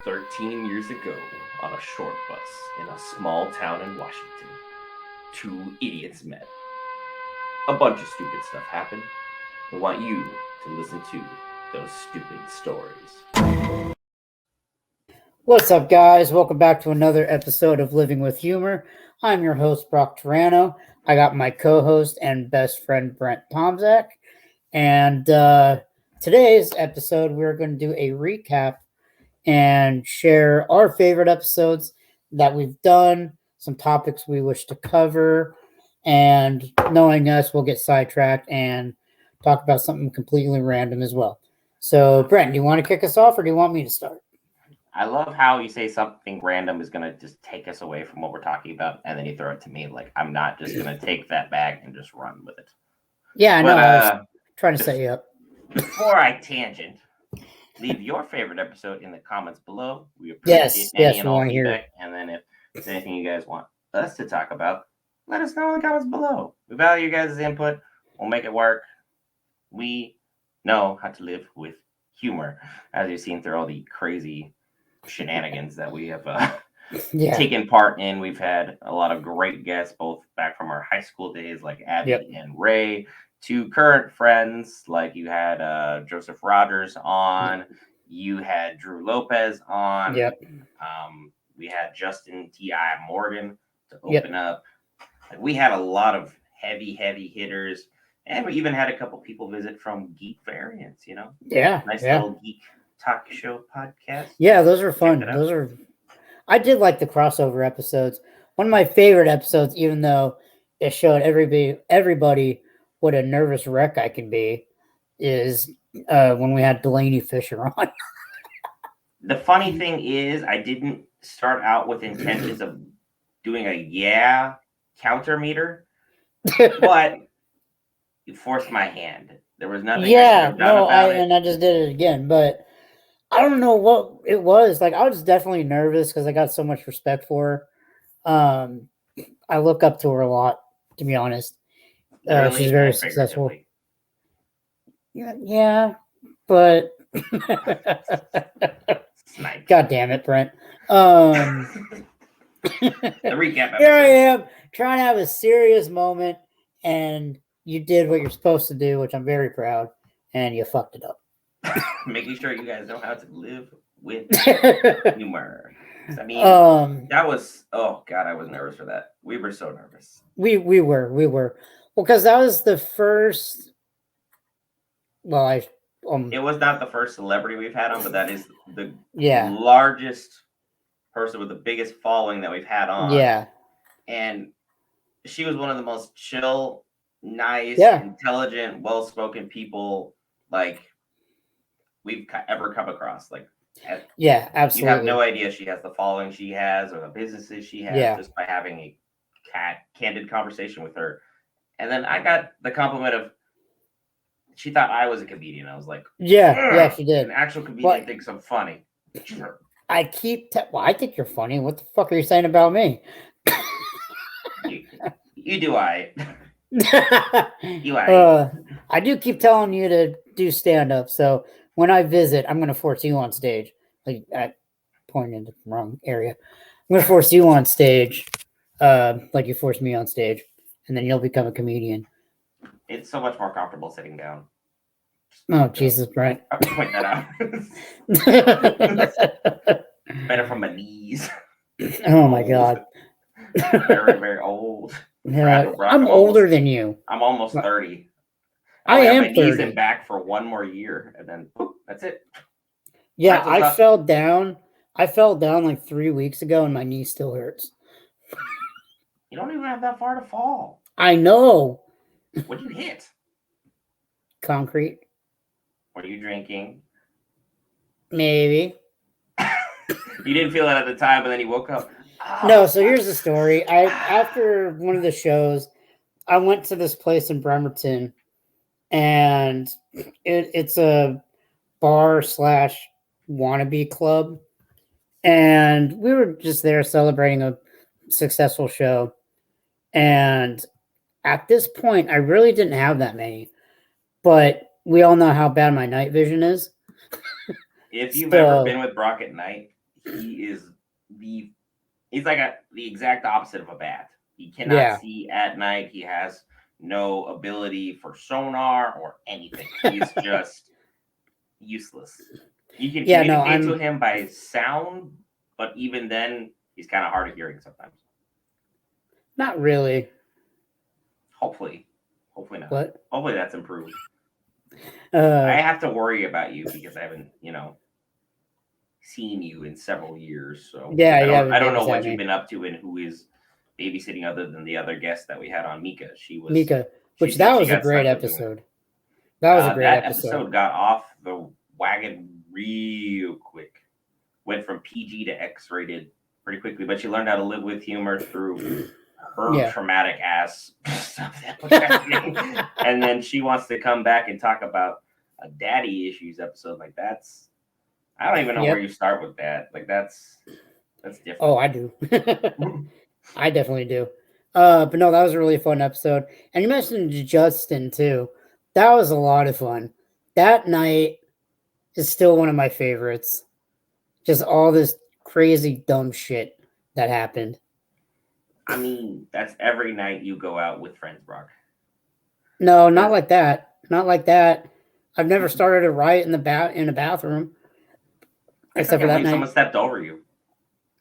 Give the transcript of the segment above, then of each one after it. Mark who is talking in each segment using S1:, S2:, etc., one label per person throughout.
S1: 13 years ago, on a short bus in a small town in Washington, two idiots met. A bunch of stupid stuff happened. We want you to listen to those stupid stories.
S2: What's up, guys? Welcome back to another episode of Living with Humor. I'm your host, Brock Terrano. I got my co-host and best friend, Brent Tomczak. And today's episode, we're going to do a recap and share our favorite episodes that we've done, some topics we wish to cover, and knowing us, we'll get sidetracked and talk about something completely random as well. So, Brent, do you want to kick us off, or do you want me to start?
S1: I love how you say something random is going to just take us away from what we're talking about, and then you throw it to me. Like, I'm not just going to take that bag and just run with it.
S2: Yeah, I know. I was trying to set you up.
S1: Before I tangent, leave your favorite episode in the comments below. We appreciate any and all feedback. And then if there's anything you guys want us to talk about, let us know in the comments below. We value you guys' input. We'll make it work. We know how to live with humor, as you've seen through all the crazy shenanigans that we have taken part in. We've had a lot of great guests, both back from our high school days like Abby and Ray, to current friends like you had Joseph Rogers on, you had Drew Lopez on, we had Justin T.I. Morgan to open up. Like, we had a lot of heavy hitters, and we even had a couple people visit from Geek Variants, you know? Nice little geek talk show podcast.
S2: Yeah, those are fun. I did like the crossover episodes. One of my favorite episodes, even though it showed everybody what a nervous wreck I can be, is when we had Delaney Fisher on.
S1: The funny thing is, I didn't start out with intentions of doing a counter meter, but you forced my hand. There was nothing I could have done about it.
S2: And I just did it again, but I don't know what it was. Like, I was definitely nervous because I got so much respect for her. I look up to her a lot, to be honest. She's very successful. Yeah, but God damn it, Brent.
S1: The recap episode.
S2: Here I am trying to have a serious moment, and you did what you're supposed to do, which I'm very proud, and you fucked it up.
S1: Making sure you guys know how to live with humor. I mean, that was, oh God, I was nervous for that. We were so nervous.
S2: We were. Well, because that was the first. Well, it
S1: was not the first celebrity we've had on, but that is the largest person with the biggest following that we've had on.
S2: Yeah.
S1: And she was one of the most chill, nice, intelligent, well-spoken people like we've ever come across. Like,
S2: absolutely.
S1: You have no idea she has the following she has or the businesses she has just by having a candid conversation with her. And then I got the compliment of she thought I was a comedian. I was like,
S2: yeah, she did.
S1: An actual comedian thinks I'm funny.
S2: I think you're funny. What the fuck are you saying about me?
S1: You do I.
S2: I do keep telling you to do stand-up. So when I visit, I'm going to force you on stage. Like, I pointed in the wrong area. I'm going to force you on stage, like you forced me on stage, and then you'll become a comedian.
S1: It's so much more comfortable sitting down.
S2: Oh, Jesus, Brent.
S1: I'll point that out. Better from my knees.
S2: Oh, my God.
S1: Very, very old.
S2: I'm older than you.
S1: I'm almost 30.
S2: I am
S1: my
S2: 30.
S1: Knees and back for one more year, and then boop, that's it.
S2: Yeah, I fell down. I fell down like 3 weeks ago, and my knee still hurts.
S1: You don't even have that far to fall.
S2: I know.
S1: What'd you hit?
S2: Concrete.
S1: Were you drinking?
S2: Maybe.
S1: You didn't feel that at the time, but then you woke up.
S2: No, so here's the story. After one of the shows, I went to this place in Bremerton, and it's a bar / wannabe club, and we were just there celebrating a successful show. And at this point, I really didn't have that many, but we all know how bad my night vision is.
S1: If you've ever been with Brock at night, he's like the exact opposite of a bat. He cannot see at night. He has no ability for sonar or anything. He's just useless. You can communicate to him by sound, but even then, he's kind of hard of hearing sometimes.
S2: Not really.
S1: Hopefully not.
S2: What?
S1: Hopefully that's improved. I have to worry about you because I haven't, seen you in several years. So I don't know what you've been up to and who is babysitting other than the other guest that we had on, Mika.
S2: That was a great episode. That
S1: episode got off the wagon real quick. Went from PG to X-rated pretty quickly, but she learned how to live with humor through her traumatic ass stuff that was happening. And then she wants to come back and talk about a daddy issues episode. Like that's, I don't even know where you start with that. Like that's different.
S2: Oh, I do. I definitely do. But no, that was a really fun episode. And you mentioned Justin too. That was a lot of fun. That night is still one of my favorites. Just all this crazy dumb shit that happened.
S1: I mean, that's every night you go out with friends, Brock.
S2: No, not like that. Not like that. I've never started a riot in a bathroom. Except for that night.
S1: Someone stepped over you.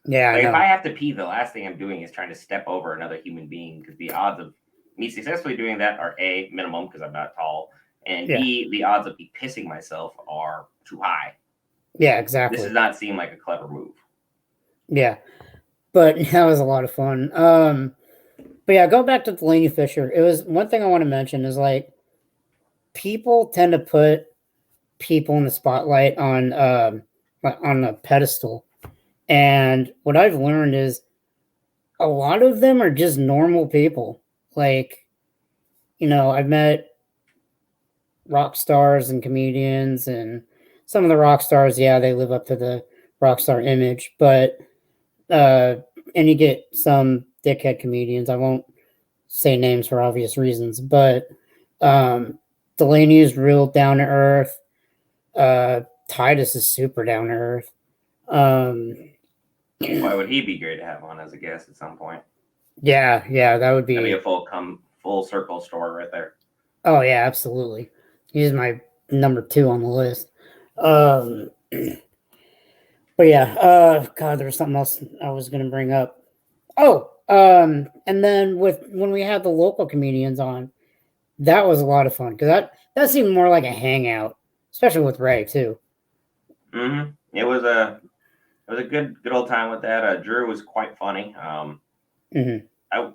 S2: Yeah,
S1: if I have to pee, the last thing I'm doing is trying to step over another human being because the odds of me successfully doing that are A, minimum because I'm not tall, and B, the odds of me pissing myself are too high.
S2: Yeah, exactly.
S1: This does not seem like a clever move.
S2: Yeah, but that was a lot of fun. But yeah, go back to Delaney Fisher. It was one thing I want to mention is like people tend to put people in the spotlight on a pedestal. And what I've learned is a lot of them are just normal people. Like, I've met rock stars and comedians, and some of the rock stars, they live up to the rock star image. But, and you get some dickhead comedians. I won't say names for obvious reasons, but Delaney is real down to earth. Titus is super down to earth.
S1: Why would he be great to have on as a guest at some point?
S2: Yeah, that would be.
S1: That'd be a full circle story right there.
S2: Oh yeah, absolutely. He's my number 2 on the list. But yeah, God, there was something else I was going to bring up. Oh, and then when we had the local comedians on, that was a lot of fun because that seemed more like a hangout, especially with Ray too.
S1: Mm-hmm. It was a good old time with that. Drew was quite funny. I'm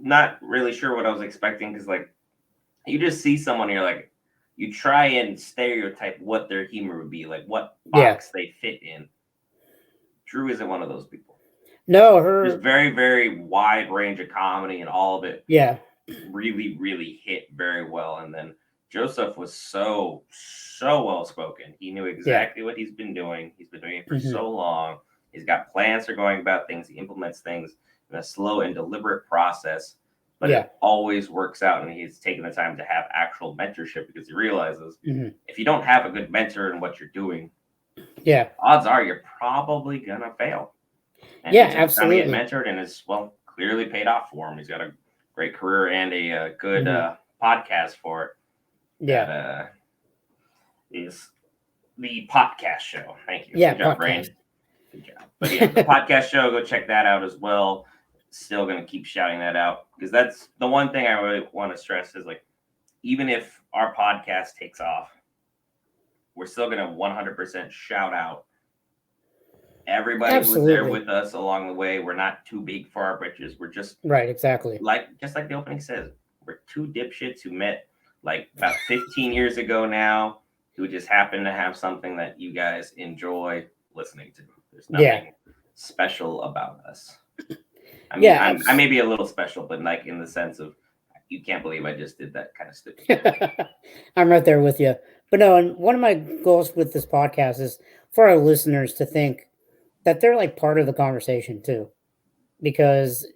S1: not really sure what I was expecting because like you just see someone, you're like, you try and stereotype what their humor would be, like what box they fit in. Drew isn't one of those people.
S2: No,
S1: there's very, very wide range of comedy and all of it.
S2: Yeah,
S1: really, really hit very well. And then Joseph was so well spoken. He knew exactly what he's been doing. He's been doing it for so long. He's got plans for going about things. He implements things in a slow and deliberate process, but it always works out. And he's taken the time to have actual mentorship because he realizes if you don't have a good mentor in what you're doing, odds are you're probably gonna fail. And
S2: absolutely.
S1: Get mentored, and it's clearly paid off for him. He's got a great career and a good podcast for it. That is the podcast show. Thank you.
S2: Yeah,
S1: good job, Brain. Good job. But yeah, the podcast show, go check that out as well. Still going to keep shouting that out because that's the one thing I really want to stress is like, even if our podcast takes off, we're still going to 100% shout out everybody who was there with us along the way. We're not too big for our britches. We're just
S2: exactly
S1: just like the opening says. We're 2 dipshits who met like about 15 years ago now, who just happen to have something that you guys enjoy listening to. There's nothing special about us. I mean, I may be a little special, but like in the sense of you can't believe I just did that kind of stupid.
S2: I'm right there with you. But no, and one of my goals with this podcast is for our listeners to think that they're like part of the conversation too. Because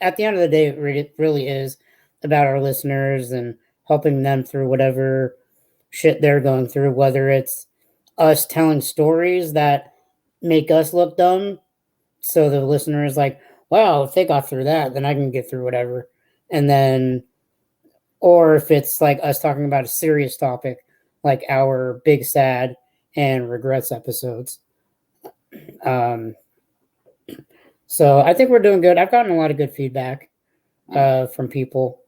S2: at the end of the day, it really is about our listeners and helping them through whatever shit they're going through, whether it's us telling stories that make us look dumb so the listener is like, wow, if they got through that, then I can get through whatever. And then, or if it's like us talking about a serious topic, like our big sad and regrets episodes. So I think we're doing good. I've gotten a lot of good feedback from people.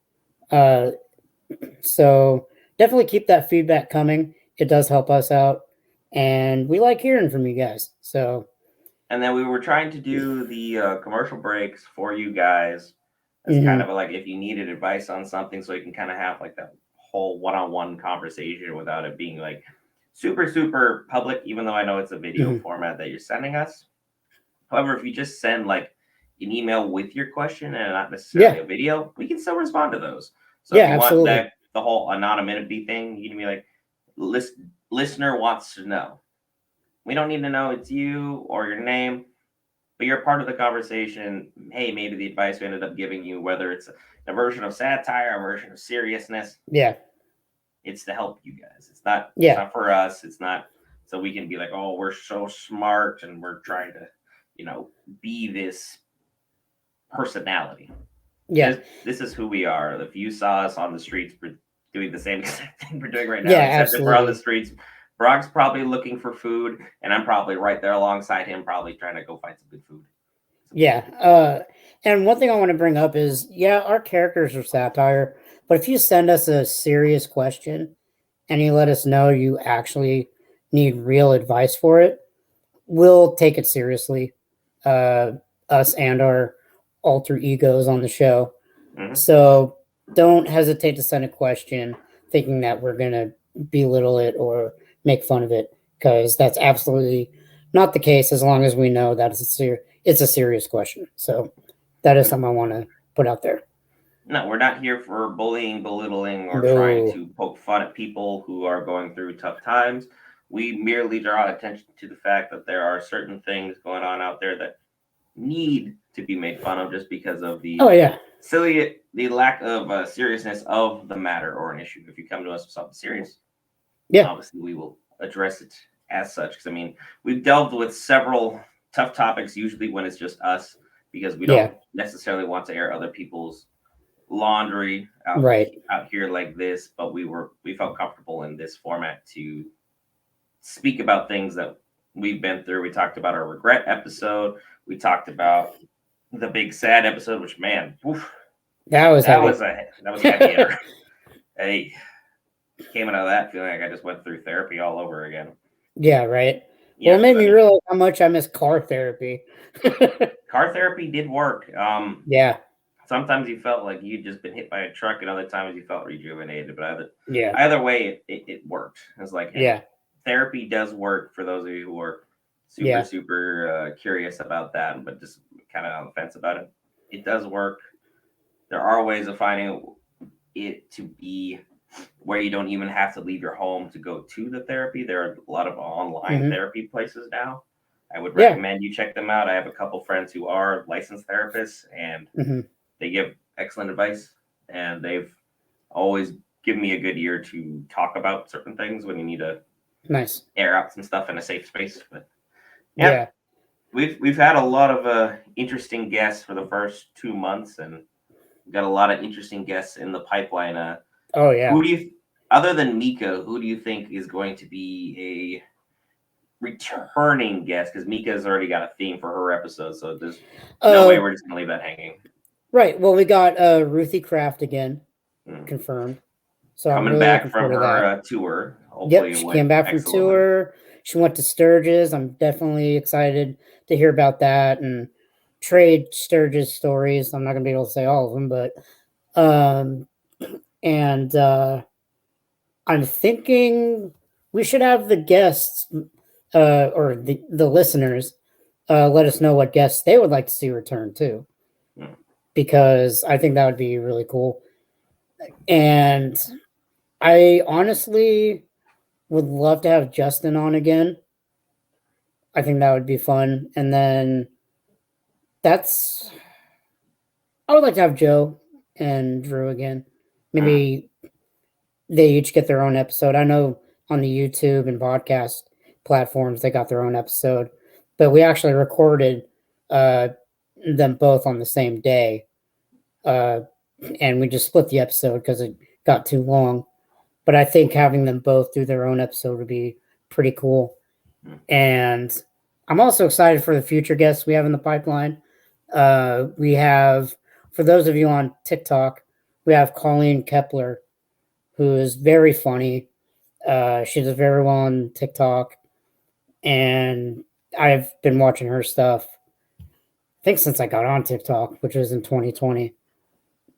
S2: So definitely keep that feedback coming. It does help us out. And we like hearing from you guys. So,
S1: and then we were trying to do the commercial breaks for you guys as kind of like if you needed advice on something, so you can kind of have like that whole one-on-one conversation without it being like super public, even though I know it's a video format that you're sending us. However, if you just send like an email with your question and not necessarily a video, we can still respond to those. So if you want that, the whole anonymity thing, you can be like, listener wants to know. We don't need to know it's you or your name, but you're part of the conversation. Hey, maybe the advice we ended up giving you, whether it's a version of satire, a version of seriousness.
S2: Yeah.
S1: It's to help you guys. It's not for us. It's not so we can be like, oh, we're so smart and we're trying to, be this personality.
S2: Yeah.
S1: This is who we are. If you saw us on the streets, we're doing the same exact thing we're doing right now. Except if we're on the streets, Brock's probably looking for food, and I'm probably right there alongside him, probably trying to go find some good food.
S2: Yeah. And one thing I want to bring up is, our characters are satire, but if you send us a serious question and you let us know you actually need real advice for it, we'll take it seriously. Us and our alter egos on the show. So don't hesitate to send a question thinking that we're going to belittle it or make fun of it, because that's absolutely not the case as long as we know that it's a serious question. So that is something I want to put out there.
S1: No, we're not here for bullying, belittling, or trying to poke fun at people who are going through tough times. We merely draw attention to the fact that there are certain things going on out there that need to be made fun of just because of the the lack of seriousness of the matter or an issue. If you come to us with something serious, obviously we will address it as such. Because I mean, we've delved with several tough topics usually when it's just us, because we don't necessarily want to air other people's laundry out here like this. But we felt comfortable in this format to speak about things that we've been through. We talked about our regret episode. We talked about the big sad episode, which man, that was a heavy hitter. Hey, came out of that feeling like I just went through therapy all over again.
S2: Yeah, right. Well, it made me realize how much I miss car therapy.
S1: Car therapy did work. Sometimes you felt like you'd just been hit by a truck, and other times you felt rejuvenated. But either way, it worked. It's like therapy does work for those of you who are super curious about that, but just kind of on the fence about it. It does work. There are ways of finding it to be where you don't even have to leave your home to go to the therapy. There are a lot of online therapy places now. I would recommend you check them out. I have a couple friends who are licensed therapists, and they give excellent advice, and they've always given me a good ear to talk about certain things when you need to air out some stuff in a safe space. But we've had a lot of interesting guests for the first 2 months, and we've got a lot of interesting guests in the pipeline. Who do you, other than Mika, who do you think is going to be a returning guest? Because Mika's already got a theme for her episode, so there's no way we're just gonna leave that hanging.
S2: Right. Well, we got Ruthie Kraft again confirmed. So
S1: coming
S2: I'm really
S1: back from her tour.
S2: Hopefully she came back from tour. She went to Sturgis. I'm definitely excited to hear about that and trade Sturgis stories. I'm not gonna be able to say all of them, but I'm thinking we should have the guests or the listeners let us know what guests they would like to see return too, because I think that would be really cool. And I honestly would love to have Justin on again. I think that would be fun. And then I would like to have Joe and Drew again. Maybe they each get their own episode. I know on the YouTube and podcast platforms, they got their own episode, but we actually recorded them both on the same day. And we just split the episode because it got too long. But I think having them both do their own episode would be pretty cool. And I'm also excited for the future guests we have in the pipeline. We have, for those of you on TikTok, we have Colleen Kepler, who is very funny. She does very well on TikTok. And I've been watching her stuff, I think, since I got on TikTok, which was in 2020.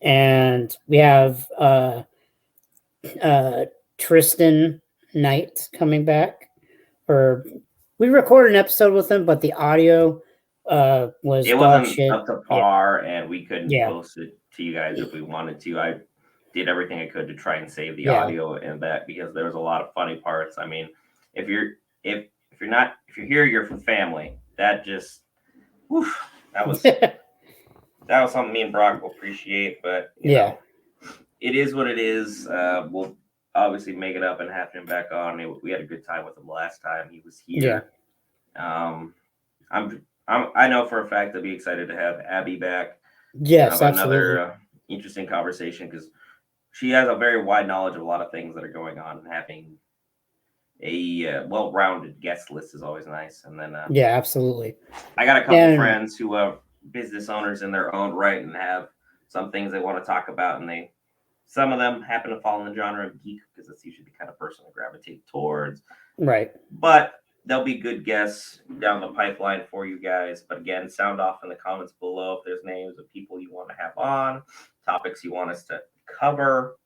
S2: And we have Tristan Knight coming back. We recorded an episode with him, but the audio was
S1: it wasn't
S2: shit.
S1: up to par, and we couldn't post it to you guys if we wanted to. I did everything I could to try and save the audio and that, because there was a lot of funny parts. I mean, if you're here, you're for family. That just, that was something me and Brock will appreciate. But you know, it is what it is. We'll obviously make it up and have him back on. We had a good time with him last time he was here. I know for a fact I'll be excited to have Abby back.
S2: Yes,
S1: another interesting conversation, because she has a very wide knowledge of a lot of things that are going on, and having a well-rounded guest list is always nice. And then
S2: absolutely.
S1: I got a couple friends who are business owners in their own right and have some things they want to talk about, and some of them happen to fall in the genre of geek, because that's usually the kind of person I gravitate towards.
S2: Right.
S1: But there'll be good guests down the pipeline for you guys. But again, sound off in the comments below if there's names of people you want to have on, topics you want us to cover.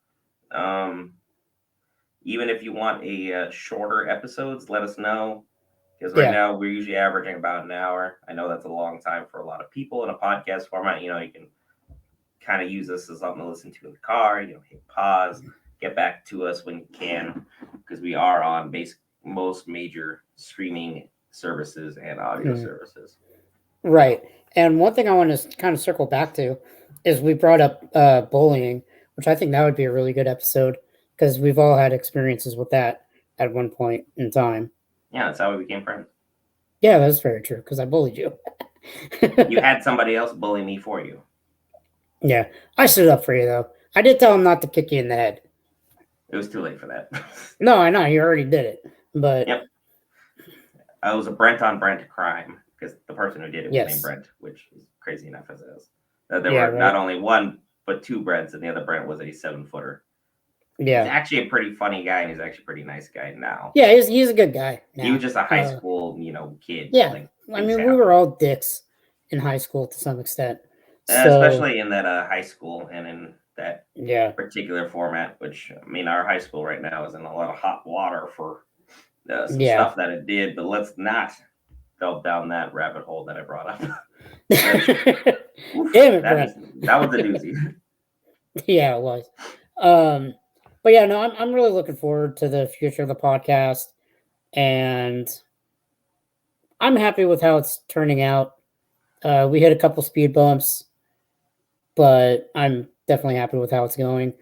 S1: Even if you want a shorter episodes, let us know. Because right now we're usually averaging about an hour. I know that's a long time for a lot of people in a podcast format. You can kind of use this as something to listen to in the car. Hit pause, get back to us when you can, because we are on most major streaming services and audio services.
S2: Right. And one thing I want to kind of circle back to is we brought up bullying, which I think that would be a really good episode, because we've all had experiences with that at one point in time.
S1: Yeah, that's how we became friends.
S2: Yeah, that's very true, because I bullied you.
S1: You had somebody else bully me for you.
S2: Yeah, I stood up for you, though. I did tell him not to kick you in the head.
S1: It was too late for that.
S2: No, I know. You already did it. But
S1: yep. I was a Brent on Brent crime, because the person who did it was named Brent, which is crazy enough as it is. There were not only one, but two Brents, and the other Brent was a 7-footer.
S2: Yeah.
S1: He's actually a pretty funny guy, and he's actually a pretty nice guy now.
S2: Yeah, he's a good guy now.
S1: He was just a high school, kid.
S2: Yeah. I mean, we were all dicks in high school to some extent.
S1: Especially in that high school and in that
S2: particular
S1: format, which, I mean, our high school right now is in a lot of hot water for some stuff that it did, but let's not delve down that rabbit hole that I brought up.
S2: Damn it,
S1: that was a doozy.
S2: Yeah, it was. But yeah, no, I'm really looking forward to the future of the podcast, and I'm happy with how it's turning out. We hit a couple speed bumps, but I'm definitely happy with how it's going.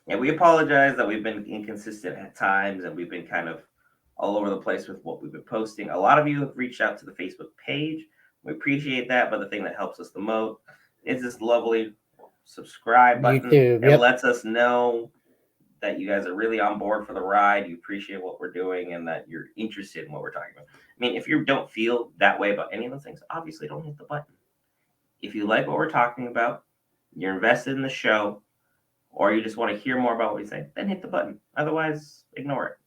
S1: Yeah, we apologize that we've been inconsistent at times, and we've been kind of all over the place with what we've been posting. A lot of you have reached out to the Facebook page. We appreciate that, but the thing that helps us the most is this lovely subscribe button.
S2: YouTube,
S1: it lets us know that you guys are really on board for the ride. You appreciate what we're doing, and that you're interested in what we're talking about. I mean, if you don't feel that way about any of those things, obviously don't hit the button. If you like what we're talking about, you're invested in the show, or you just want to hear more about what we say, then hit the button. Otherwise, ignore it.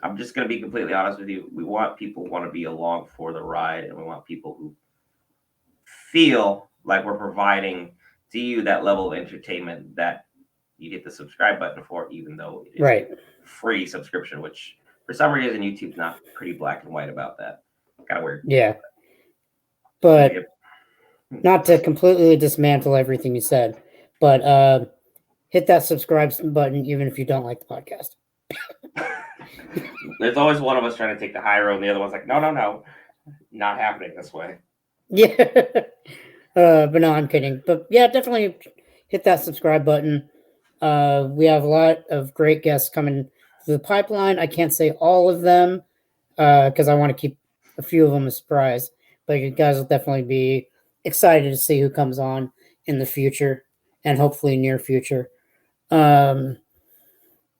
S1: I'm just going to be completely honest with you. We want people who want to be along for the ride, and we want people who feel like we're providing to you that level of entertainment that you hit the subscribe button for, even though it is a free subscription, which for some reason YouTube's not pretty black and white about that. Kind of weird.
S2: Yeah. But not to completely dismantle everything you said, but hit that subscribe button even if you don't like the podcast.
S1: There's always one of us trying to take the high road, and the other one's like, no, not happening this way.
S2: Yeah. But no, I'm kidding. But yeah, definitely hit that subscribe button. We have a lot of great guests coming through the pipeline. I can't say all of them because I want to keep a few of them a surprise. but you guys will definitely be excited to see who comes on in the future and hopefully near future.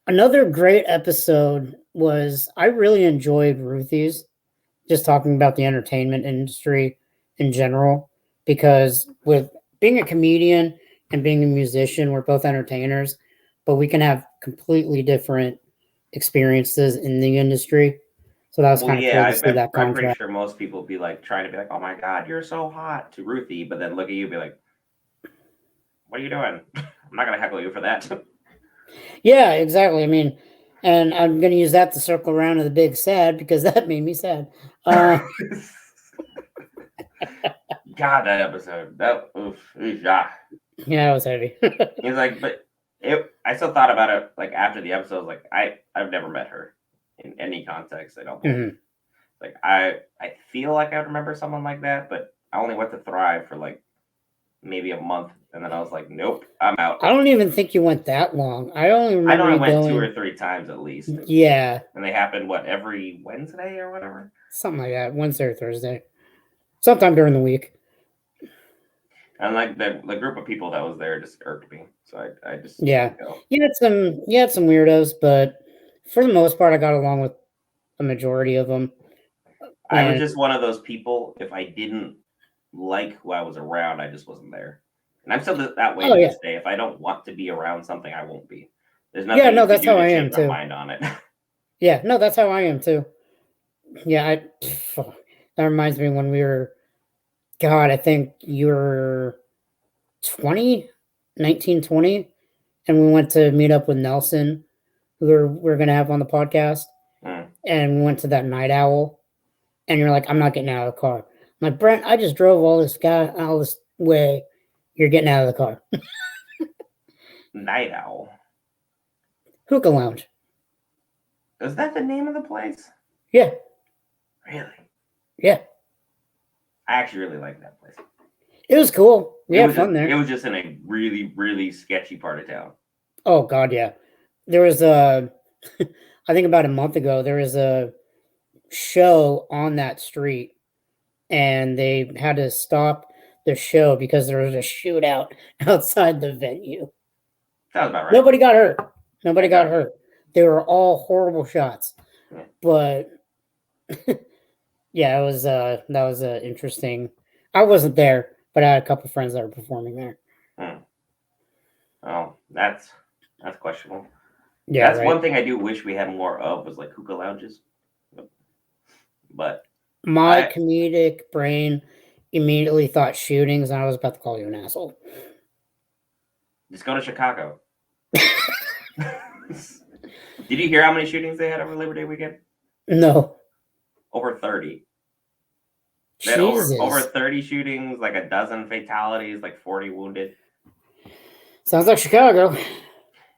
S2: Another great episode was I really enjoyed Ruthie's, just talking about the entertainment industry in general, because with being a comedian and being a musician, we're both entertainers, but we can have completely different experiences in the industry. So that was kind of cool to see that contrast.
S1: I'm pretty sure most people be like trying to be like, "Oh my God, you're so hot" to Ruthie, but then look at you and be like, "What are you doing? I'm not gonna heckle you for that."
S2: Yeah, exactly. I mean, and I'm gonna use that to circle around to the big sad because that made me sad.
S1: God, that episode. Yeah,
S2: it was heavy.
S1: He's like, but I still thought about it like after the episode. Like I've never met her in any context. I don't think.
S2: Mm-hmm.
S1: Like I feel like I remember someone like that, but I only went to Thrive for like maybe a month, and then I was like, nope, I'm out.
S2: I don't even think you went that long. I only remember
S1: I went 2 or 3 times at least.
S2: Yeah,
S1: and they happened every Wednesday or whatever,
S2: something like that, Wednesday or Thursday, sometime during the week.
S1: And like the group of people that was there just irked me, so I just
S2: you had some weirdos, but for the most part, I got along with a majority of them.
S1: I was just one of those people. If I didn't like who I was around, I just wasn't there. And I'm still that way to this day. If I don't want to be around something, I won't be. There's nothing you can do to change my mind on it.
S2: Yeah, no, that's how I am too. Yeah, that reminds me when we were, God, I think you were 19, 20, and we went to meet up with Nelson, who we're going to have on the podcast, and we went to that Night Owl, and you're like, I'm not getting out of the car. I'm like, Brent, I just drove all this way. You're getting out of the car.
S1: Night Owl.
S2: Hookah Lounge.
S1: Is that the name of the place?
S2: Yeah.
S1: Really?
S2: Yeah.
S1: I actually really like that place.
S2: It was cool. We had fun there.
S1: It was just in a really, really sketchy part of town.
S2: Oh, God, yeah. There was I think about a month ago, there was a show on that street, and they had to stop the show because there was a shootout outside the venue.
S1: Sounds about right.
S2: Nobody got hurt. They were all horrible shots. Yeah. But yeah, that was interesting. I wasn't there, but I had a couple friends that were performing there.
S1: Oh, that's questionable.
S2: Yeah,
S1: that's right. One thing I do wish we had more of was like hookah lounges. But
S2: my comedic brain immediately thought shootings, and I was about to call you an asshole.
S1: Just go to Chicago. Did you hear how many shootings they had over Labor Day weekend?
S2: No.
S1: Over 30.
S2: Jesus.
S1: Over 30 shootings, like a dozen fatalities, like 40 wounded.
S2: Sounds like Chicago.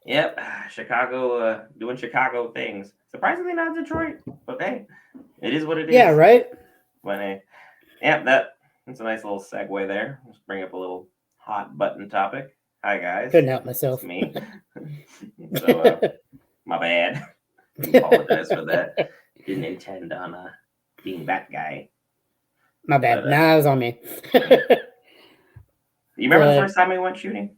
S1: Yep, Chicago doing Chicago things. Surprisingly not Detroit, but hey, it is what it is.
S2: Yeah, right?
S1: But hey, yeah, that's a nice little segue there. Let's bring up a little hot button topic. Hi, guys.
S2: Couldn't help myself.
S1: It's me. So, my bad. Apologize for that. Didn't intend on being that guy.
S2: My bad. But, nah, it was on me.
S1: You remember the first time we went shooting?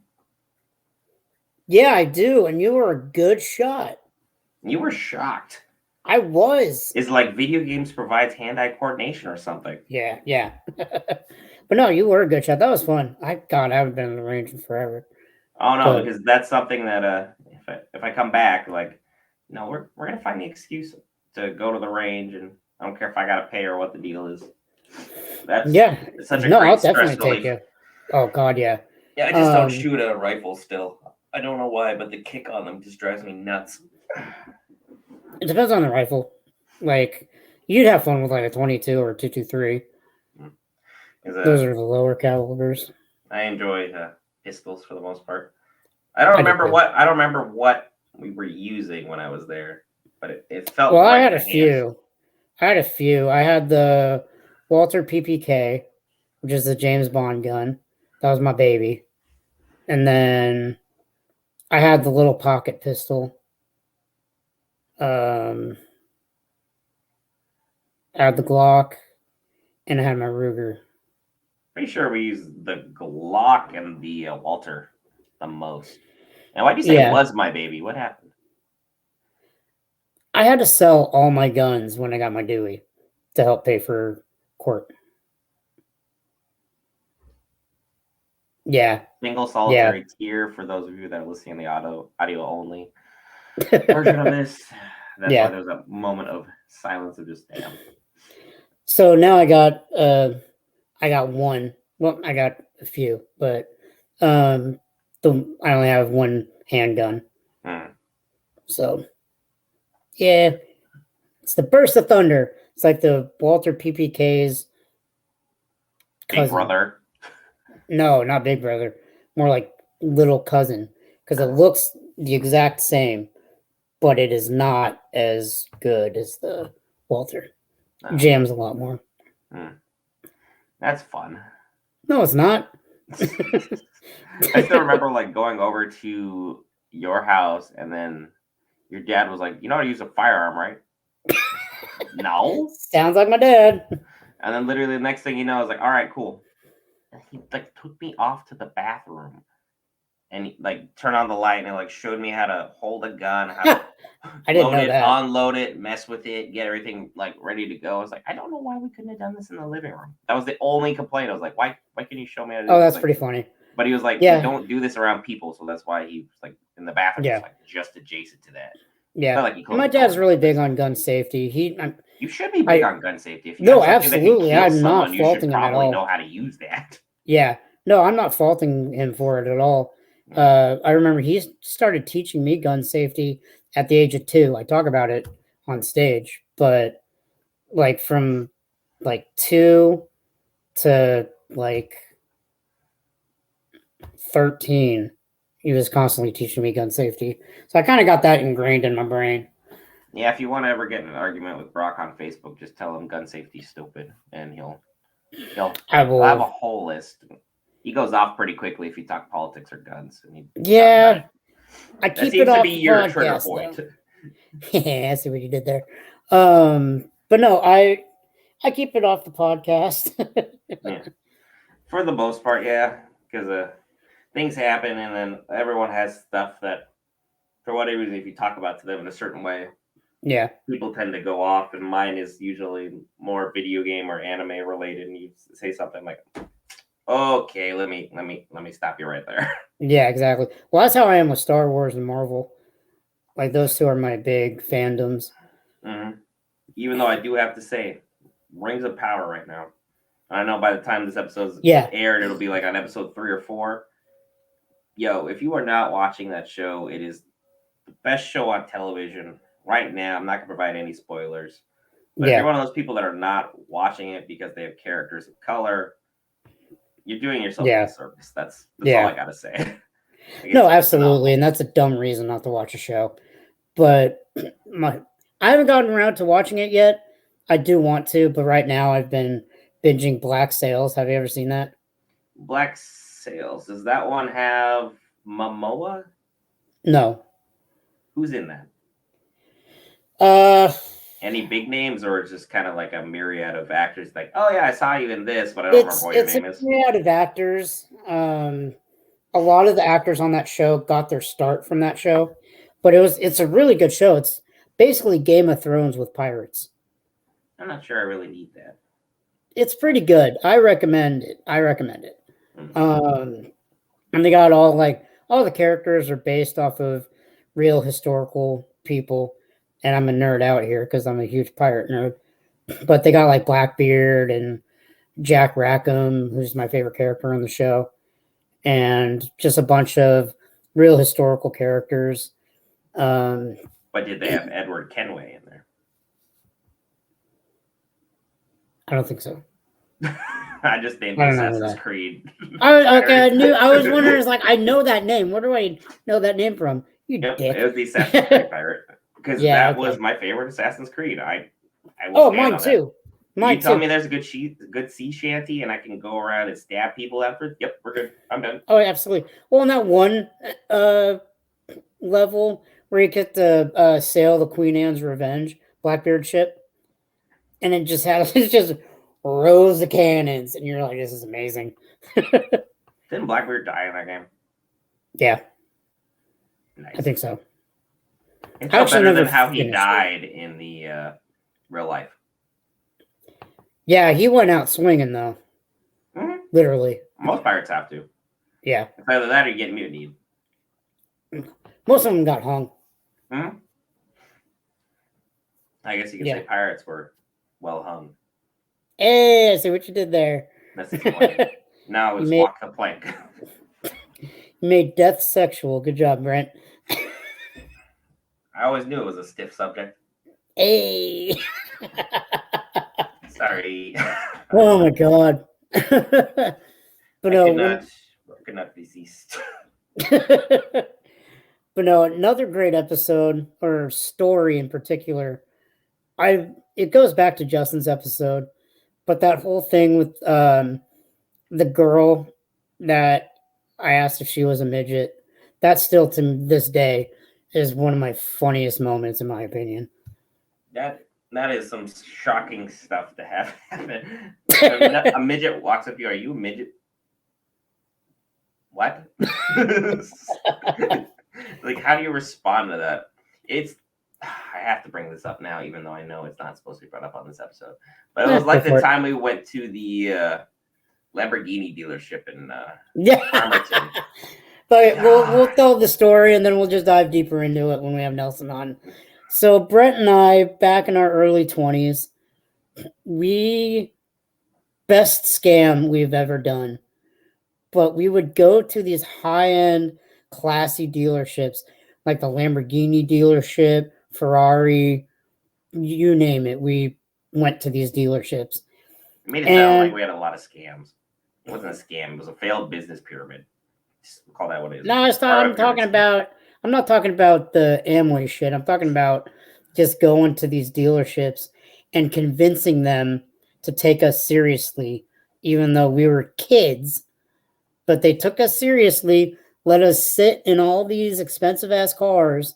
S2: Yeah, I do. And you were a good shot.
S1: You were shocked.
S2: I was.
S1: It's like video games provides hand-eye coordination or something.
S2: Yeah. But no, you were a good shot. That was fun. I haven't been in the range in forever.
S1: Oh no, because that's something that if I come back, like, no, we're gonna find the excuse to go to the range, and I don't care if I gotta pay or what the deal is. It's such a great
S2: I'll
S1: stress
S2: definitely
S1: relief.
S2: take you. Oh God, yeah.
S1: Yeah, I just don't shoot a rifle still. I don't know why, but the kick on them just drives me nuts.
S2: It depends on the rifle. Like, you'd have fun with like a 22 or a 223. Those are the lower calibers.
S1: I enjoy pistols for the most part. I don't remember what we were using when I was there, but it felt.
S2: Well, I had a few. I had the Walter PPK, which is the James Bond gun. That was my baby. And then I had the little pocket pistol. I had the Glock, and I had my Ruger.
S1: Pretty sure we used the Glock and the Walter the most. And why'd you say it was my baby? What happened?
S2: I had to sell all my guns when I got my Dewey to help pay for court. Yeah.
S1: Single solitary tear for those of you that are listening to the audio only version of this. That's why there's a moment of silence of just damn.
S2: So now I got one. Well, I got a few, but I only have one handgun. So yeah, it's the burst of thunder. It's like the Walter PPK's cousin.
S1: Big brother.
S2: No, not big brother. More like little cousin, because it looks the exact same, but it is not as good as the Walter. Jams a lot more.
S1: That's fun.
S2: No, it's not.
S1: I still remember like going over to your house, and then your dad was like, "You know how to use a firearm, right?" No.
S2: Sounds like my dad.
S1: And then literally the next thing you know, I was like, "All right, cool." And he like took me off to the bathroom, and he like turned on the light, and he like showed me how to hold a gun, how to
S2: I didn't
S1: load
S2: know
S1: it,
S2: that.
S1: unload it, mess with it, get everything like ready to go. I was like, I don't know why we couldn't have done this in the living room. That was the only complaint. I was like, why can you show me how to do
S2: this? That's
S1: like,
S2: pretty funny.
S1: But he was like, yeah, don't do this around people. So that's why he was like in the bathroom, like just adjacent to that.
S2: Yeah. Like my dad's really big on gun safety.
S1: You should be big on gun safety. If you
S2: no, absolutely. I'm not faulting him at all.
S1: Know how to use that.
S2: Yeah. No, I'm not faulting him for it at all. I remember he started teaching me gun safety at the age of 2. I talk about it on stage, but like from like 2 to like 13, he was constantly teaching me gun safety. So I kind of got that ingrained in my brain.
S1: Yeah, if you want to ever get in an argument with Brock on Facebook, just tell him gun safety's stupid, and he'll have a whole list. He goes off pretty quickly if you talk politics or guns. And
S2: I keep it off the podcast,
S1: trigger point.
S2: Yeah, I see what you did there. But no, I keep it off the podcast.
S1: Yeah. For the most part, yeah, because things happen, and then everyone has stuff that, for whatever reason, if you talk about to them in a certain way, people tend to go off. And mine is usually more video game or anime related, and you say something like, okay, let me stop you right there.
S2: Yeah, exactly. Well, that's how I am with Star Wars and Marvel. Like those two are my big fandoms.
S1: Mm-hmm. Even though I do have to say, Rings of Power right now. I know by the time this episode's aired, it'll be like on episode 3 or 4. Yo, if you are not watching that show, it is the best show on television right now. I'm not gonna provide any spoilers. But if you're one of those people that are not watching it because they have characters of color, you're doing yourself a disservice. That's all I gotta say.
S2: No, absolutely, and that's a dumb reason not to watch a show. But I haven't gotten around to watching it yet. I do want to, but right now I've been binging Black Sails. Have you ever seen that?
S1: Black Sails. Does that one have Momoa?
S2: No.
S1: Who's in that? Any big names, or just kind of like a myriad of actors? Like, oh yeah, I saw you in this, but I don't remember what your name is.
S2: It's a myriad of actors. A lot of the actors on that show got their start from that show, but it's a really good show. It's basically Game of Thrones with pirates.
S1: I'm not sure I really need that.
S2: It's pretty good. I recommend it. Mm-hmm. And they got all the characters are based off of real historical people. And I'm a nerd out here because I'm a huge pirate nerd. But they got like Blackbeard and Jack Rackham, who's my favorite character on the show. And just a bunch of real historical characters.
S1: But did they have Edward Kenway in there?
S2: I don't think so.
S1: I just named Assassin's Creed.
S2: I was wondering, I know that name. Where do I know that name from? You dick.
S1: It was the Assassin's Creed pirate. Because that was my favorite Assassin's Creed.
S2: Mine too.
S1: You tell me there's a good sea shanty and I can go around and stab people after. Yep, we're good. I'm done.
S2: Oh, absolutely. Well, in that one level where you get to sail the Queen Anne's Revenge Blackbeard ship, and it's just rows of cannons, and you're like, this is amazing.
S1: Didn't Blackbeard die in that game?
S2: Yeah.
S1: Nice.
S2: I think so.
S1: It's so better than how he died in the real life.
S2: Yeah, he went out swinging, though.
S1: Mm-hmm.
S2: Literally.
S1: Most pirates have to.
S2: Yeah.
S1: It's either that or you get mutinied.
S2: Most of them got hung.
S1: Mm-hmm. I guess you could say pirates were well hung.
S2: Hey, I see what you did there.
S1: That's the Now it's walk the plank.
S2: You made death sexual. Good job, Brent.
S1: I always knew it was a stiff subject.
S2: Hey.
S1: Sorry.
S2: Oh my god. But no,
S1: could not be ceased.
S2: But no, another great episode or story in particular. It goes back to Justin's episode, but that whole thing with the girl that I asked if she was a midget, that still to this day is one of my funniest moments, in my opinion.
S1: That is some shocking stuff to have happen. A midget walks up to you. Are you a midget? What? Like, how do you respond to that? I have to bring this up now, even though I know it's not supposed to be brought up on this episode. But it was like the time we went to the Lamborghini dealership in Farmington.
S2: But we'll tell the story, and then we'll just dive deeper into it when we have Nelson on. So Brent and I, back in our early 20s, best scam we've ever done. But we would go to these high-end, classy dealerships, like the Lamborghini dealership, Ferrari, you name it. We went to these dealerships.
S1: It made it sound like we had a lot of scams. It wasn't a scam. It was a failed business pyramid. Just call that what it is.
S2: No, I'm not talking about the Amway shit. I'm talking about just going to these dealerships and convincing them to take us seriously, even though we were kids. But they took us seriously, let us sit in all these expensive-ass cars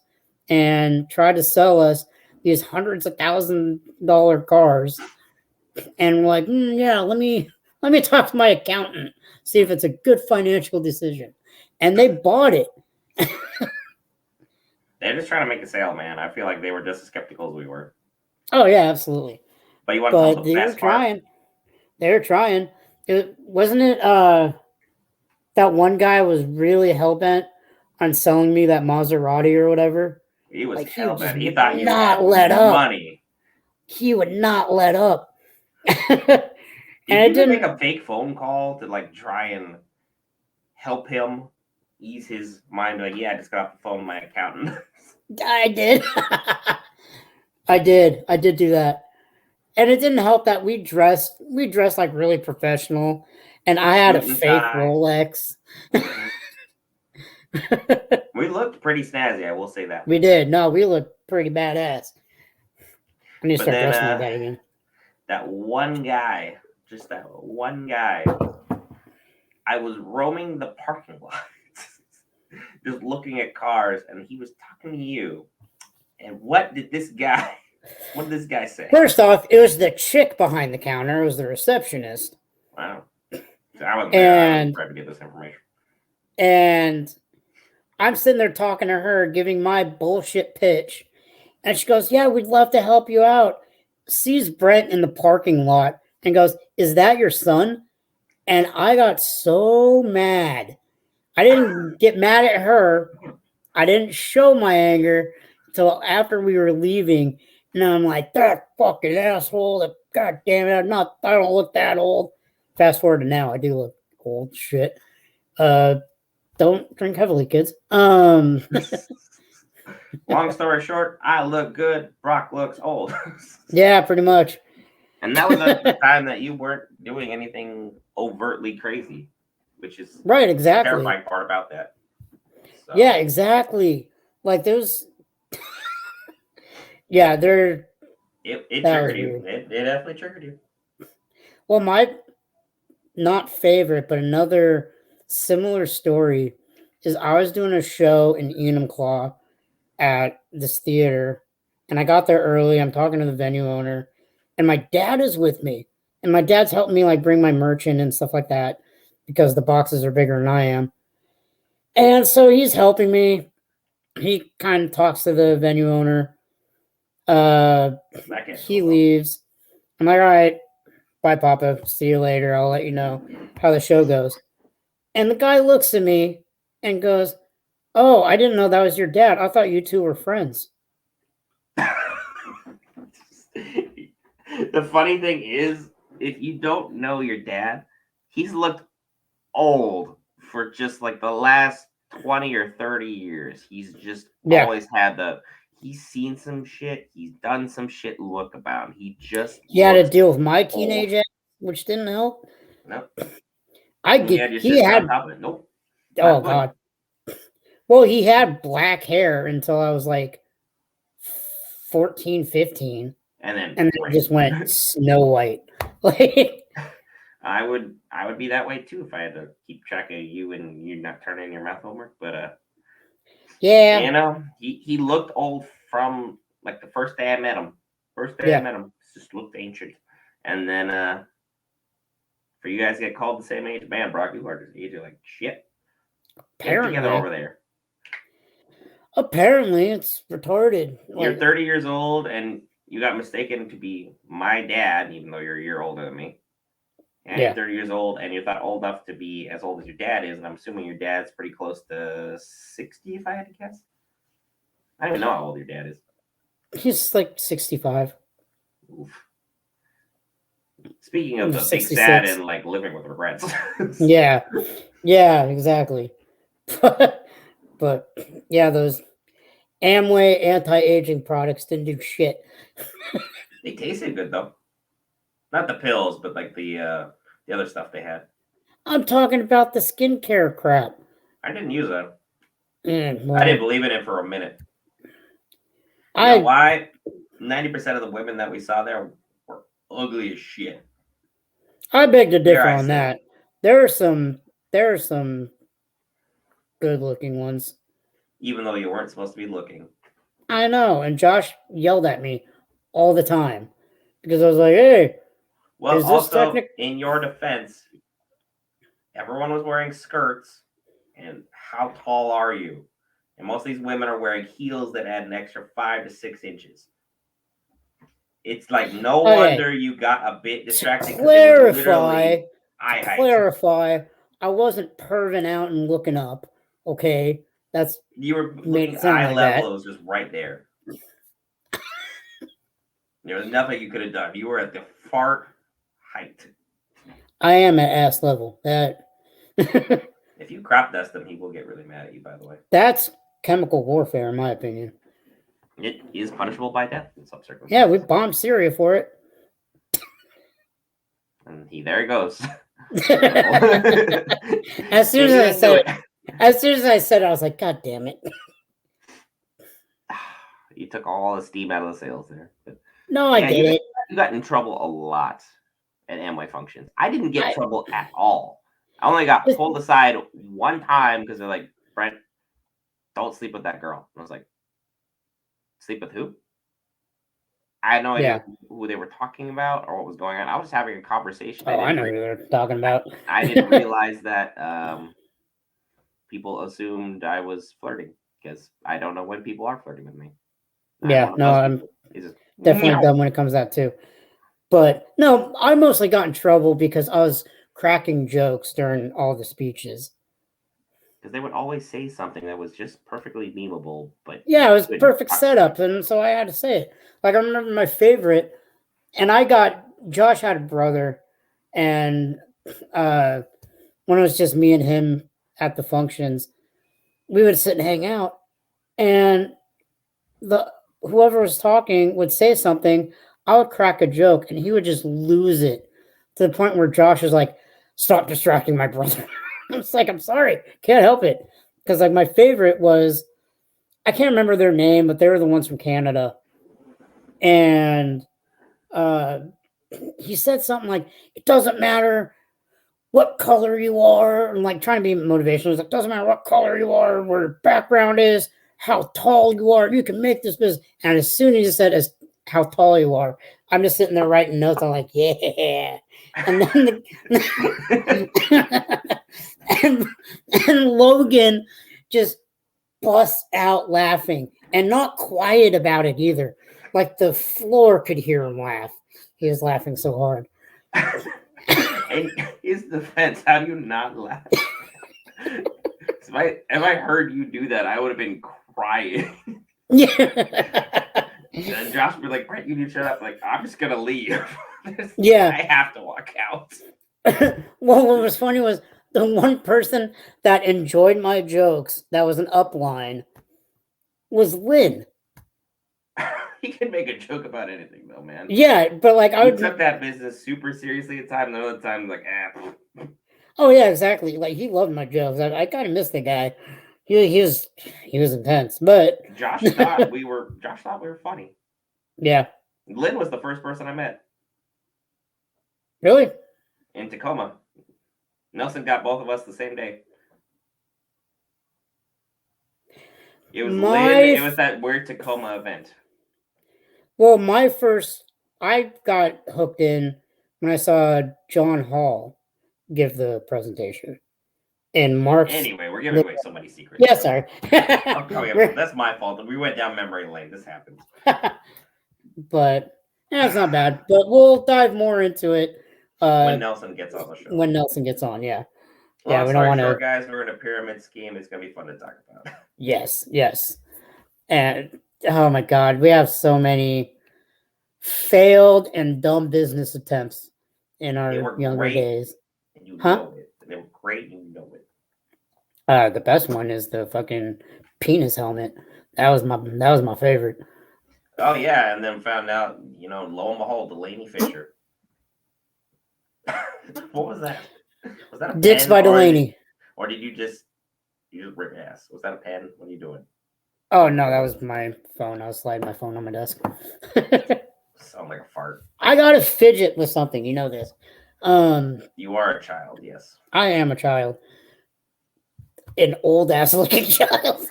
S2: and try to sell us these hundreds of $1,000 cars. And we're like, yeah, let me talk to my accountant, see if it's a good financial decision. And they bought it.
S1: They're just trying to make a sale, man. I feel like they were just as skeptical as we were.
S2: Oh, yeah, absolutely.
S1: But you want to tell the best part?
S2: They were trying. Wasn't it that one guy was really hell-bent on selling me that Maserati or whatever?
S1: He was hell-bent. He thought you had money.
S2: He would not let up.
S1: Did you make a fake phone call to like try and help him ease his mind? Like, yeah, I just got off the phone with my accountant.
S2: I did. I did do that. And it didn't help that we dressed like really professional, and I had a fake Rolex.
S1: We looked pretty snazzy, I will say that.
S2: We did. No, we looked pretty badass. I need to start dressing like that again.
S1: That one guy, just that one guy, I was roaming the parking lot, just looking at cars, and he was talking to you. And what did this guy say? First off,
S2: it was the chick behind the counter. It was the receptionist.
S1: Wow. I wasn't there. I was trying to get this information.
S2: And I'm sitting there talking to her, giving my bullshit pitch. And she goes, yeah, we'd love to help you out. Sees Brent in the parking lot and goes, is that your son? And I got so mad. I didn't get mad at her. I didn't show my anger until after we were leaving. And I'm like, that fucking asshole. God damn it. I don't look that old. Fast forward to now, I do look old. Shit. Don't drink heavily, kids.
S1: Long story short, I look good. Brock looks old.
S2: Yeah, pretty much.
S1: And that was the time that you weren't doing anything overtly crazy, which is
S2: right, exactly.
S1: The terrifying part about that.
S2: So. Yeah, exactly. Like there's, yeah, there.
S1: It triggered you. It definitely triggered you.
S2: Well, my not favorite, but another similar story is I was doing a show in Enumclaw at this theater, and I got there early. I'm talking to the venue owner, and my dad is with me, And my dad's helping me like bring my merch in and stuff like that because the boxes are bigger than I am. And so he's helping me. He kind of talks to the venue owner. He leaves. I'm like, all right, bye, Papa. See you later. I'll let you know how the show goes. And the guy looks at me and goes, oh, I didn't know that was your dad. I thought you two were friends.
S1: The funny thing is, if you don't know your dad, he's looked old for just like the last 20 or 30 years. He's just always had he's seen some shit. He's done some shit look about him. He had
S2: to deal with my teenage ass, which didn't help.
S1: Nope.
S2: He had
S1: nope.
S2: Oh God. Well, he had black hair until I was like 14, 15.
S1: And then
S2: it just went Snow White. Like
S1: I would be that way too if I had to keep track of you and you not turning in your math homework. But
S2: yeah,
S1: you know, he looked old from like the first day I met him. Just looked ancient. And then for you guys to get called the same age, man, Brock, you are just you're like shit. Get together over there.
S2: Apparently, it's retarded.
S1: You're 30 years old and you got mistaken to be my dad, even though you're a year older than me. And you're 30 years old, and you're not old enough to be as old as your dad is. And I'm assuming your dad's pretty close to 60, if I had to guess. I don't even know how old your dad is.
S2: He's like 65.
S1: Oof. Speaking of the big sad and like living with regrets.
S2: Yeah, exactly. But yeah, those Amway anti-aging products didn't do shit.
S1: They tasted good though. Not the pills, but like the other stuff they had.
S2: I'm talking about the skincare crap.
S1: I didn't use that.
S2: Well,
S1: I didn't believe in it for a minute. You know why? 90% of the women that we saw there were ugly as shit.
S2: I beg to differ on that. There are some good-looking ones.
S1: Even though you weren't supposed to be looking.
S2: I know, and Josh yelled at me all the time because I was like, "Hey."
S1: Well, also, in your defense, everyone was wearing skirts, and how tall are you? And most of these women are wearing heels that add an extra 5 to 6 inches. It's like no wonder you got a bit distracted.
S2: To clarify, I wasn't perving out and looking up. Okay, that's
S1: you were looking eye level. It was just right there. There was nothing you could have done. You were at the fart height.
S2: I am at ass level. That
S1: if you crop dust him, he will get really mad at you. By the way,
S2: that's chemical warfare, in my opinion.
S1: It is punishable by death in some circumstances.
S2: Yeah, we bombed Syria for it.
S1: And there he goes.
S2: As soon as I said it, I was like, God damn it.
S1: You took all the steam out of the sails there. But
S2: no, I didn't.
S1: You got in trouble a lot at Amway functions. I didn't get in trouble at all. I only got pulled aside one time because they're like, Brent, don't sleep with that girl. And I was like, sleep with who? I had no idea who they were talking about or what was going on. I was just having a conversation.
S2: I know who they were talking about.
S1: I didn't realize that people assumed I was flirting because I don't know when people are flirting with me.
S2: I'm definitely dumb when it comes to that too. But no, I mostly got in trouble because I was cracking jokes during all the speeches.
S1: Because they would always say something that was just perfectly memeable, but
S2: yeah, it was perfect setup, and so I had to say it. Like I remember my favorite, and Josh had a brother, and when it was just me and him at the functions, we would sit and hang out, and whoever was talking would say something, I would crack a joke, and he would just lose it to the point where Josh was like, "Stop distracting my brother." I was like, I'm sorry, can't help it. Because like my favorite was, I can't remember their name, but they were the ones from Canada. And he said something like, it doesn't matter what color you are. And like trying to be motivational. He's like, doesn't matter what color you are, where your background is, how tall you are, you can make this business. And as soon as he said how tall you are, I'm just sitting there writing notes. I'm like, yeah. And then and Logan just busts out laughing, and not quiet about it either. Like the floor could hear him laugh. He was laughing so hard.
S1: In his defense, how do you not laugh? If I heard you do that, I would have been crying.
S2: Yeah.
S1: And Josh would be like, Brent, you need to shut up. Like, I'm just gonna leave.
S2: Yeah.
S1: I have to walk out.
S2: Well, what was funny was the one person that enjoyed my jokes, that was an upline, was Lynn.
S1: He can make a joke about anything, though, man.
S2: Yeah, but like
S1: I took that business super seriously at times, and other times like,
S2: Oh yeah, exactly. Like he loved my jokes. I kind of missed the guy. He was intense, but
S1: Josh thought we were funny.
S2: Yeah.
S1: Lynn was the first person I met.
S2: Really?
S1: In Tacoma. Nelson got both of us the same day. It was Lynn. It was that weird Tacoma event.
S2: Well, I got hooked in when I saw John Hall give the presentation. And Mark's...
S1: Anyway, we're giving away so many secrets.
S2: Yeah, sorry.
S1: That's my fault. We went down memory lane. This happens.
S2: But it's not bad. But we'll dive more into it
S1: when Nelson gets on the show.
S2: When Nelson gets on, yeah.
S1: We don't want to. Guys, we're in a pyramid scheme. It's gonna be fun to talk about.
S2: Yes. And oh my God, we have so many failed and dumb business attempts in our younger days.
S1: And you know it. They were great, and you know it.
S2: The best one is the fucking penis helmet. That was my favorite.
S1: Oh yeah, and then found out, lo and behold, Delaney Fisher. What was that? Was that a
S2: Dicks
S1: pen,
S2: by Delaney?
S1: Or did you just rip ass? Was that a pen? What are you doing?
S2: Oh no, that was my phone. I was sliding my phone on my desk.
S1: Sound like a fart.
S2: I got to fidget with something. You know this.
S1: You are a child, yes.
S2: I am a child. An old ass looking child.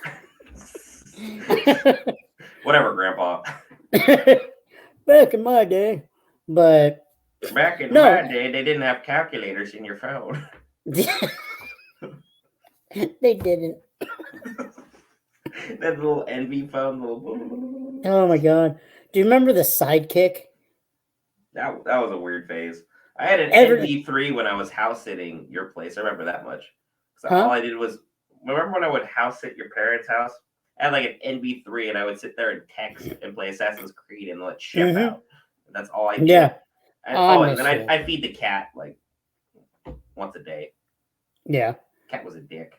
S1: Whatever, Grandpa.
S2: Back in my day. But
S1: back in my day, they didn't have calculators in your phone.
S2: They didn't.
S1: That little envy phone.
S2: Oh my God. Do you remember the Sidekick?
S1: That was a weird phase. I had an NV3 when I was house sitting your place. I remember that much. So all I did was, remember when I would house sit your parents' house? I had like an NV3 and I would sit there and text and play Assassin's Creed and let Chef out. And that's all I did.
S2: Yeah.
S1: And then I feed the cat like once a day.
S2: Yeah.
S1: Cat was a dick.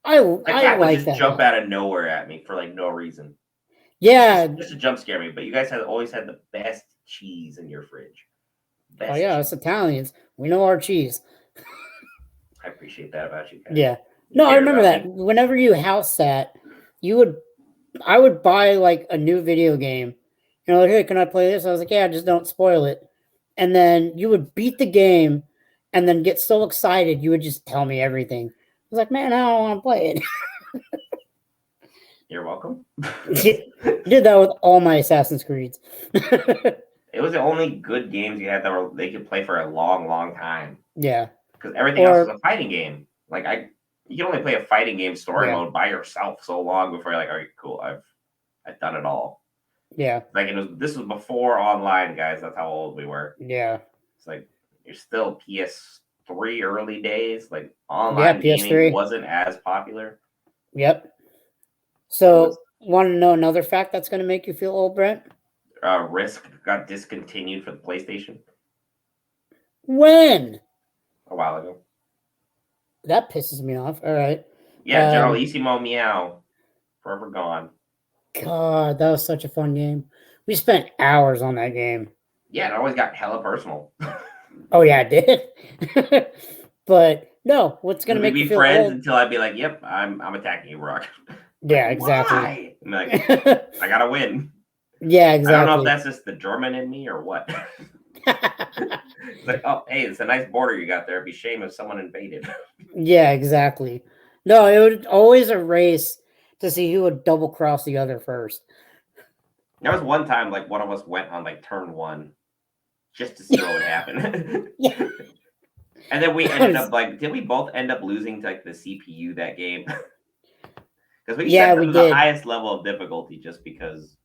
S2: The cat would
S1: just jump out of nowhere at me for like no reason.
S2: Yeah.
S1: Just to jump scare me. But you guys always had the best cheese in your fridge.
S2: Best cheese. It's Italians. We know our cheese.
S1: I appreciate that about you guys.
S2: Yeah. No, I remember that. Whenever you house sat, I would buy like a new video game. Like, hey, can I play this? I was like, yeah, just don't spoil it. And then you would beat the game and then get so excited, you would just tell me everything. I was like, man, I don't want to play it.
S1: You're welcome.
S2: Did that with all my Assassin's Creeds.
S1: It was the only good games you had that they could play for a long, long time.
S2: Yeah.
S1: Because everything else was a fighting game. Like you can only play a fighting game story mode by yourself so long before you're like, all right, cool, I've done it all.
S2: Yeah.
S1: Like this was before online, guys. That's how old we were.
S2: Yeah.
S1: It's like you're still PS3 early days. Like online gaming wasn't as popular.
S2: Yep. So want to know another fact that's going to make you feel old, Brent?
S1: Risk got discontinued for the PlayStation.
S2: When?
S1: A while ago.
S2: That pisses me off. All right.
S1: Yeah, Generalissimo Meow. Forever gone.
S2: God, that was such a fun game. We spent hours on that game.
S1: Yeah, it always got hella personal.
S2: Oh yeah, it did. But no, what's gonna make you feel
S1: friends
S2: old?
S1: Until I'd be like, "Yep, I'm attacking you, Brock."
S2: Yeah, exactly.
S1: Why? I'm like, I gotta win.
S2: Yeah, exactly.
S1: I don't know if that's just the German in me or what. It's like, oh, hey, it's a nice border you got there. It'd be a shame if someone invaded.
S2: Yeah, exactly. No, it would always a race to see who would double cross the other first.
S1: There was one time, like one of us went on like turn one, just to see what would happen.
S2: Yeah.
S1: And then we ended up did we both end up losing to the CPU that game? Because we set them to the highest level of difficulty just because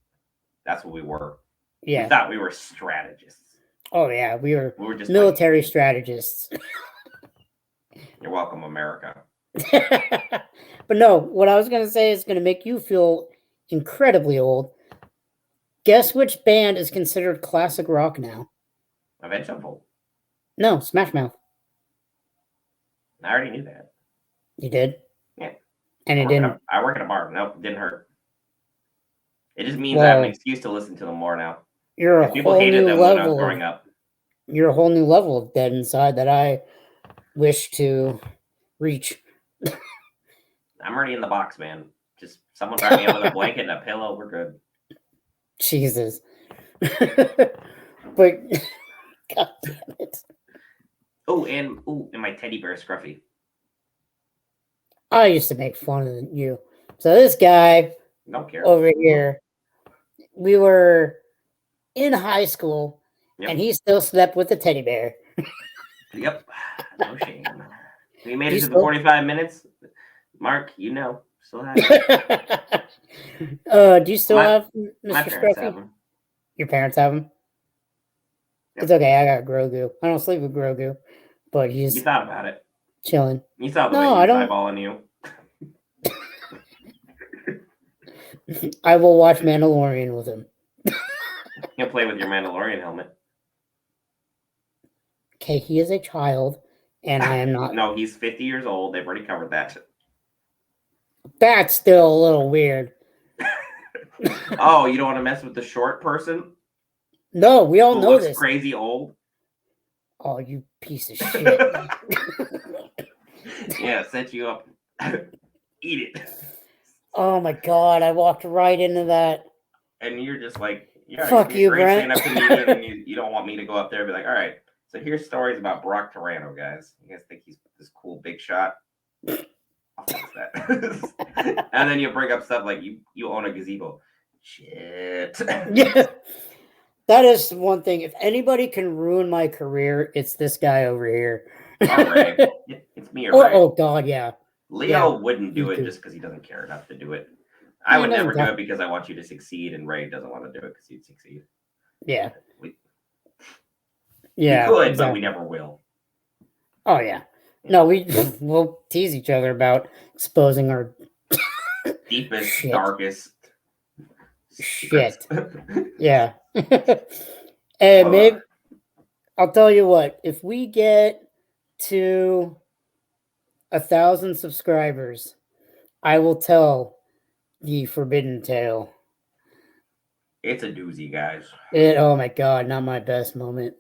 S1: that's what we were.
S2: Yeah.
S1: We thought we were strategists.
S2: Oh yeah, we were just military strategists.
S1: You're welcome, America.
S2: But no, what I was going to say is going to make you feel incredibly old. Guess which band is considered classic rock now?
S1: Avenged Sevenfold.
S2: No, Smash Mouth.
S1: I already knew that.
S2: You did?
S1: Yeah.
S2: And it didn't.
S1: I work at a bar. Nope, it didn't hurt. It just means I have an excuse to listen to them more now.
S2: You're a
S1: people
S2: whole
S1: hated
S2: new
S1: them
S2: level
S1: when I was growing up.
S2: You're a whole new level of dead inside that I wish to reach.
S1: I'm already in the box, man. Just someone wrap me up with a blanket and a pillow. We're good.
S2: Jesus. But God damn it.
S1: And my teddy bear Scruffy.
S2: I used to make fun of you. So this guy over here, we were in high school, and he still slept with a teddy bear.
S1: Yep. No shame. We made it to the 45 minutes. Mark, still have it.
S2: Do you still have Mr. Scruffy? Your parents have him? Yep. It's okay. I got Grogu. I don't sleep with Grogu, but he's.
S1: You thought about it.
S2: Chilling.
S1: You saw the way he was eyeballing you.
S2: I will watch Mandalorian with him.
S1: He'll play with your Mandalorian helmet.
S2: Okay, he is a child, and I am not.
S1: No, he's 50 years old. They've already covered that.
S2: That's still a little weird.
S1: Oh, you don't want to mess with the short person?
S2: No, we all know this.
S1: Crazy old.
S2: Oh, you piece of shit.
S1: Yeah, set you up. Eat it.
S2: Oh my God, I walked right into that.
S1: And you're just like, yeah,
S2: fuck you, Brent.
S1: Stand-up comedian, and you don't want me to go up there and be like, all right, so here's stories about Brock Terrano, guys. You guys think he's this cool big shot? I'll fix that. And then you bring up stuff like you own a gazebo. Shit.
S2: Yeah. That is one thing. If anybody can ruin my career, it's this guy over here.
S1: Ray. It's me or Ray.
S2: Oh God, yeah.
S1: Leo wouldn't do it just because he doesn't care enough to do it. I would never do it because I want you to succeed, and Ray doesn't want to do it because you'd succeed.
S2: Yeah.
S1: We could, but we never will.
S2: Oh, yeah. No, we'll tease each other about exposing our
S1: deepest, darkest
S2: shit. Yeah. And maybe I'll tell you what, if we get to 1,000 subscribers, I will tell the forbidden tale.
S1: It's a doozy, guys.
S2: Oh my God, not my best moment.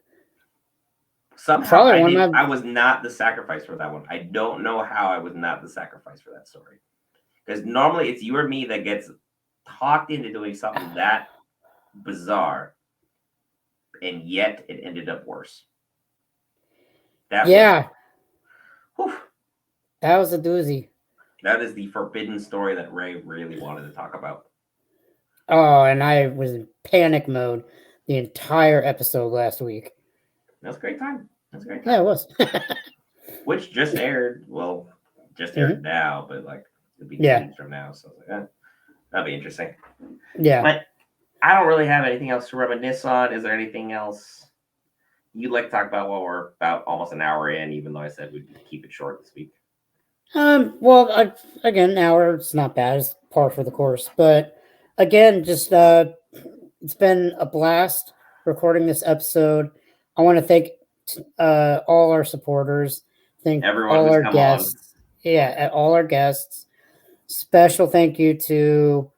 S1: Somehow I was not the sacrifice for that one. I don't know how I was not the sacrifice for that story. Because normally it's you or me that gets talked into doing something that bizarre, and yet it ended up worse. That
S2: was a doozy.
S1: That is the forbidden story that Ray really wanted to talk about.
S2: Oh, and I was in panic mode the entire episode last week.
S1: That was a great time.
S2: Yeah, it was.
S1: Which just aired. Well, just aired now, but it'll be 2 weeks from now. So that'll be interesting.
S2: Yeah.
S1: But I don't really have anything else to reminisce on. Is there anything else you'd like to talk about while we're about almost an hour in, even though I said we'd keep it short this week?
S2: Well, again, an hour, it's not bad. It's par for the course. But again, just it's been a blast recording this episode. I want to thank all our supporters. Thank
S1: everyone
S2: all
S1: who's
S2: our
S1: come
S2: guests.
S1: on.
S2: Yeah, all our guests. Special thank you to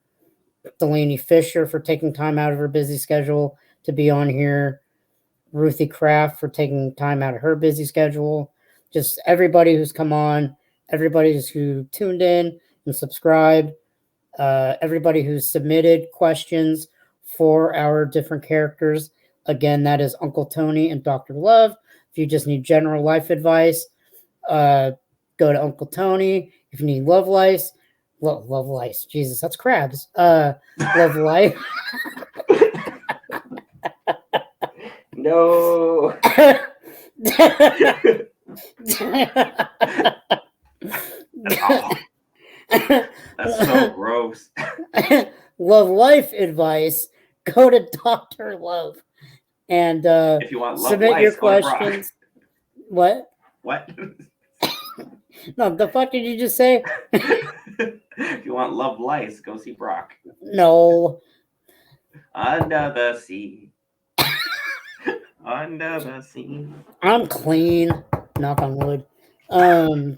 S2: Delaney Fisher for taking time out of her busy schedule to be on here. Ruthie Kraft for taking time out of her busy schedule. Just everybody who's come on. Everybody who tuned in and subscribed. Everybody who submitted questions for our different characters. Again, that is Uncle Tony and Dr. Love. If you just need general life advice, go to Uncle Tony. If you need love lice, Jesus, that's crabs. Love life.
S1: No. That's so gross.
S2: Love life advice. Go to Dr. Love. And
S1: if you want love
S2: submit
S1: life,
S2: your questions. What?
S1: What?
S2: No, the fuck did you just say?
S1: If you want love lice, go see Brock.
S2: No.
S1: Under the sea. Under the sea.
S2: I'm clean. Knock on wood.
S1: See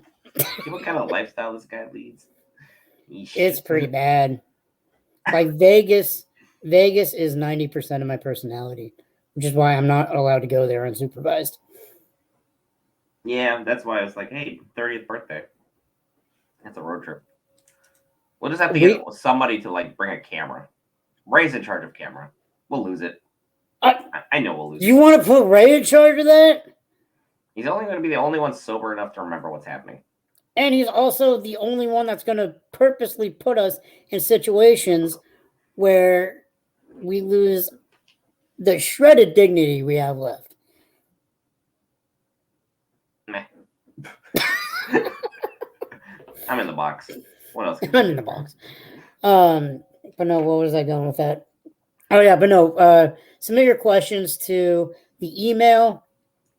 S1: what kind of lifestyle this guy leads?
S2: It's pretty bad. Like Vegas is 90% of my personality, which is why I'm not allowed to go there unsupervised.
S1: Yeah, that's why I was like, hey, 30th birthday. That's a road trip. We'll just have to get somebody to like bring a camera. Ray's in charge of camera. We'll lose it. I know we'll lose it.
S2: You want to put Ray in charge of that?
S1: He's only going to be the only one sober enough to remember what's happening.
S2: And he's also the only one that's going to purposely put us in situations where we lose the shredded dignity we have left.
S1: Meh. I'm in the box. What else?
S2: I'm in the box. But no, what was I going with that? Oh yeah, but no. Submit your questions to the email,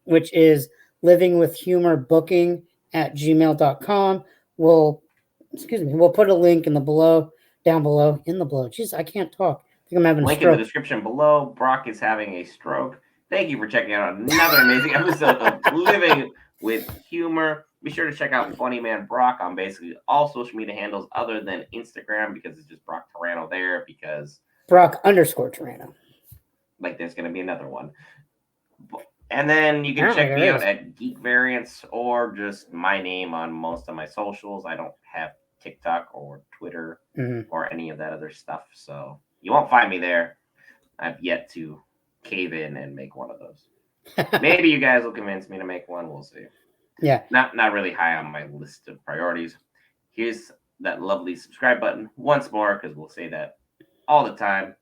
S2: which is livingwithhumorbooking@gmail.com. We'll put a link down below. Jeez, I can't talk. I think I'm having a stroke.
S1: Link in the description below. Brock is having a stroke. Thank you for checking out another amazing episode of Living with Humor. Be sure to check out Funny Man Brock on basically all social media handles other than Instagram, because it's just Brock Terrano there, because
S2: Brock_Terrano.
S1: Like there's going to be another one. And then you can check me out at Geek Variants, or just my name on most of my socials. I don't have TikTok or Twitter or any of that other stuff, so you won't find me there. I've yet to cave in and make one of those. Maybe you guys will convince me to make one. We'll see.
S2: Yeah.
S1: Not really high on my list of priorities. Here's that lovely subscribe button once more, because we'll say that all the time.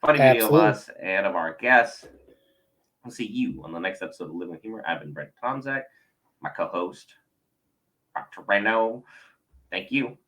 S1: Funny video of us and of our guests. We'll see you on the next episode of Living with Humor. I've been Brent Tomczak, my co-host, Brock Terrano. Thank you.